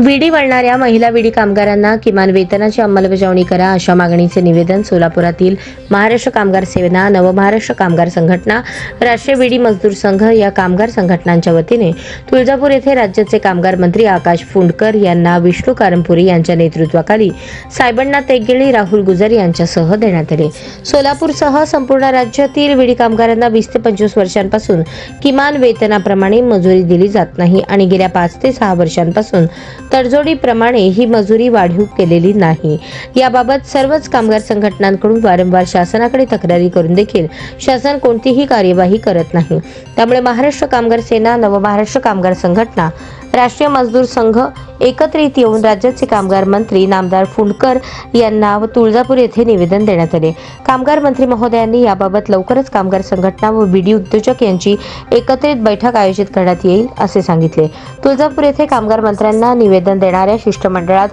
विडी वळणाऱ्या महिला विडी कामगारांना किमान वेतनाची अंमलबजावणी करा अशा मागणीचे निवेदन सोलापुरातील महाराष्ट्र कामगार सेना, नवमहाराष्ट्र कामगार संघटना, राष्ट्रीय विडी मजदूर संघ या कामगार संघटनांच्या वतीने तुळजापूर येथे राज्याचे कामगार मंत्री आकाश फुंडकर यांना विष्णू कारंपुरी यांच्या नेतृत्वाखाली साहेबांना तेगेळी, राहुल गुजर यांच्यासह देण्यात आले। सोलापूरसह संपूर्ण राज्यातील विडी कामगारांना 20 ते 25 वर्षांपासून किमान वेतनाप्रमाणे मजुरी दिली जात नाही आणि गेल्या 5 ते 6 वर्षांपासून तडजोडीप्रमाणे ही मजुरी वाढीव केलेली नाही। याबाबत सर्वच कामगार संघटनांकडून वारंवार शासनाकडे तक्रारी करून देखील शासन कोणतीही कार्यवाही करत नाही। त्यामुळे महाराष्ट्र कामगार सेना, नवमहाराष्ट्र कामगार संघटना, राष्ट्रीय मजदूर संघ एकत्रित येऊन राज्याचे कामगार मंत्री नामदार फुंडकर यांना तुळजापूर येथे निवेदन देण्यात आले। कामगार मंत्री महोदयांनी याबाबत लवकरच कामगार संघटना व विडी उद्योजक यांची एकत्रित बैठक आयोजित करण्यात येईल असे सांगितले। तुळजापूर येथे कामगार मंत्र्यांना निवेदन देणाऱ्या शिष्टमंडळात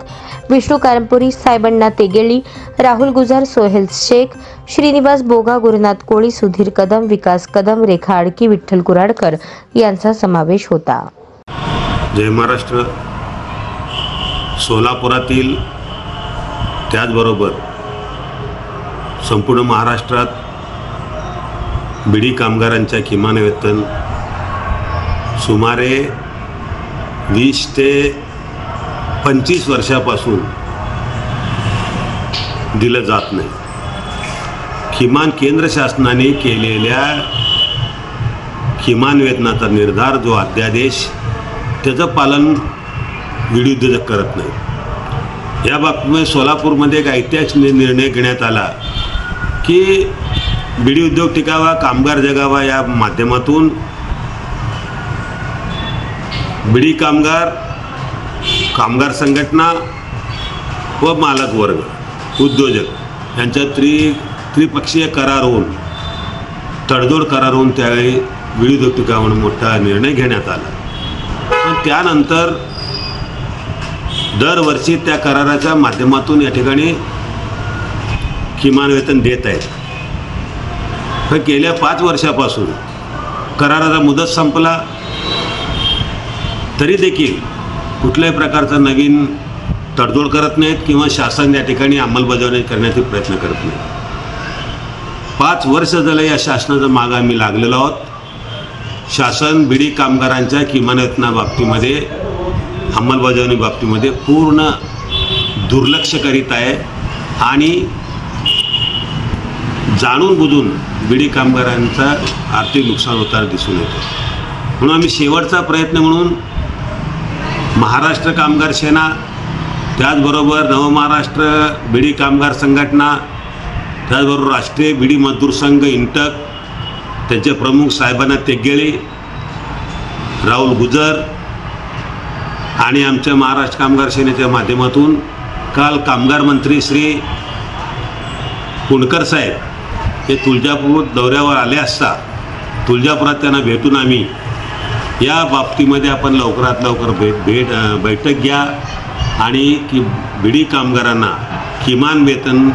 विष्णू कारंपुरी, साहेबांना तेगेळी, राहुल गुजर, सोहेल शेख, श्रीनिवास बोगा, गुरुनाथ कोळी, सुधीर कदम, विकास कदम, रेखा आडकी, विठ्ठल कुराडकर यांचा समावेश होता। जय महाराष्ट्र। सोलापुरातील त्याचबरोबर संपूर्ण महाराष्ट्रात बिडी कामगारांच्या किमान वेतन सुमारे 20 ते 25 वर्षापासून दिलं जात नाही। किमान केंद्र शासनाने केलेल्या किमान वेतनाचा निर्धार जो अध्यादेश त्याचं पालन विडी उद्योजक करत नाही। या बाबतीमध्ये सोलापूरमध्ये एक ऐतिहासिक निर्णय घेण्यात आला की बिडी उद्योग टिकावा, कामगार जगावा या माध्यमातून बिडी कामगार, कामगार संघटना व मालक वर्ग, उद्योजक यांच्या त्रिपक्षीय करार होऊन, तडजोड करार होऊन त्यावेळी बिडी उद्योग टिकावा म्हणून मोठा निर्णय घेण्यात आला। पण त्यानंतर दरवर्षी त्या कराराच्या माध्यमातून या ठिकाणी किमान वेतन देत आहेत। पण गेल्या 5 वर्षापासून कराराचा मुदत संपला तरी देखील कुठल्याही प्रकारचा नवीन तडजोड करत नाहीत किंवा शासन या ठिकाणी अंमलबजावणी करण्याचा प्रयत्न करत नाही। 5 वर्ष झालं या शासनाचा मागे आम्ही लागलेलो आहोत। शासन बिडी कामगारांच्या किमान वेतना बाबतीमध्ये, अंमलबजावणी बाबतीमध्ये पूर्ण दुर्लक्ष करीत आहे आणि जाणून बुजून बिडी कामगारांचा आर्थिक नुकसान होताना दिसून येतो। म्हणून आम्ही शेवटचा प्रयत्न म्हणून महाराष्ट्र कामगार सेना, त्याचबरोबर नवमहाराष्ट्र बिडी कामगार संघटना, त्याचबरोबर राष्ट्रीय बिडी मजदूर संघ इंटक, त्यांचे प्रमुख साहेबांना तेगेळी, राहुल गुजर आणि आमच्या महाराष्ट्र कामगार सेनेच्या माध्यमातून काल कामगार मंत्री श्री फुंडकर साहेब हे तुळजापूर दौऱ्यावर आले असता तुळजापुरात त्यांना भेटून आम्ही या बाबतीमध्ये आपण लवकरात लवकर बैठक घ्या आणि की बिडी कामगारांना किमान वेतन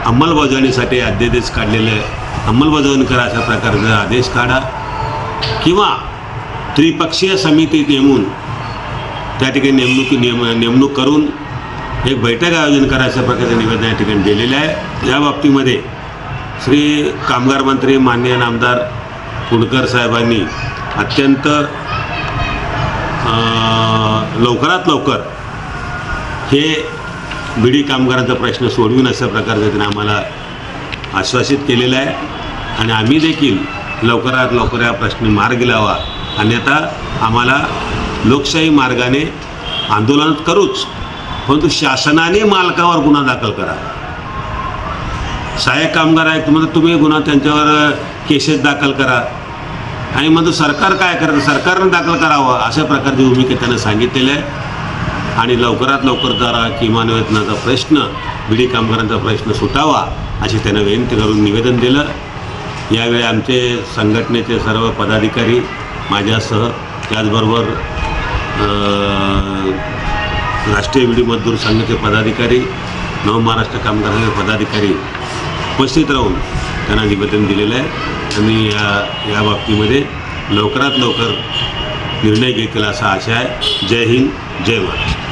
अंमलबजावणीसाठी अध्यादेश काढलेले अंमलबजावणी करा अशा प्रकारचा आदेश काढा किंवा त्रिपक्षीय समिती नेमून त्या ठिकाणी नेमणूक करून एक बैठक आयोजन करा अशा प्रकारचं निवेदन या ठिकाणी दिलेलं आहे। या बाबतीमध्ये श्री कामगार मंत्री माननीय नामदार फुंडकर साहेबांनी अत्यंत लवकरात लवकर हे बिडी कामगारांचा प्रश्न सोडवून अशा प्रकारचं त्यांनी आम्हाला आश्वासित केलेलं आहे आणि आम्ही देखील लवकरात लवकर या प्रश्नी मार्गी लावा, अन्यथा आम्हाला लोकशाही मार्गाने आंदोलन करूच, परंतु शासनाने मालकावर गुन्हा दाखल करा। सहाय्यक कामगार आहेत म्हणजे तुम्ही गुन्हा त्यांच्यावर केसेस दाखल करा आणि म्हणजे सरकार काय करतं, सरकारनं दाखल करावं अशा प्रकारची भूमिका त्यांना सांगितलेली आहे आणि लवकरात लवकर जरा किमान वेतनाचा प्रश्न, बिडी कामगारांचा प्रश्न सुटावा अशी त्यांना विनंती करून निवेदन दिलं। यावेळी आमचे संघटनेचे सर्व पदाधिकारी माझ्यासह, त्याचबरोबर राष्ट्रीय बिडी मजदूर संघाचे पदाधिकारी, नवमहाराष्ट्र कामगारांचे पदाधिकारी उपस्थित राहून त्यांना निवेदन दिलेलं आहे आणि या बाबतीमध्ये लवकरात लवकर निर्णय घेतील असा आशा आहे. जय हिंद, जय महाराष्ट्र.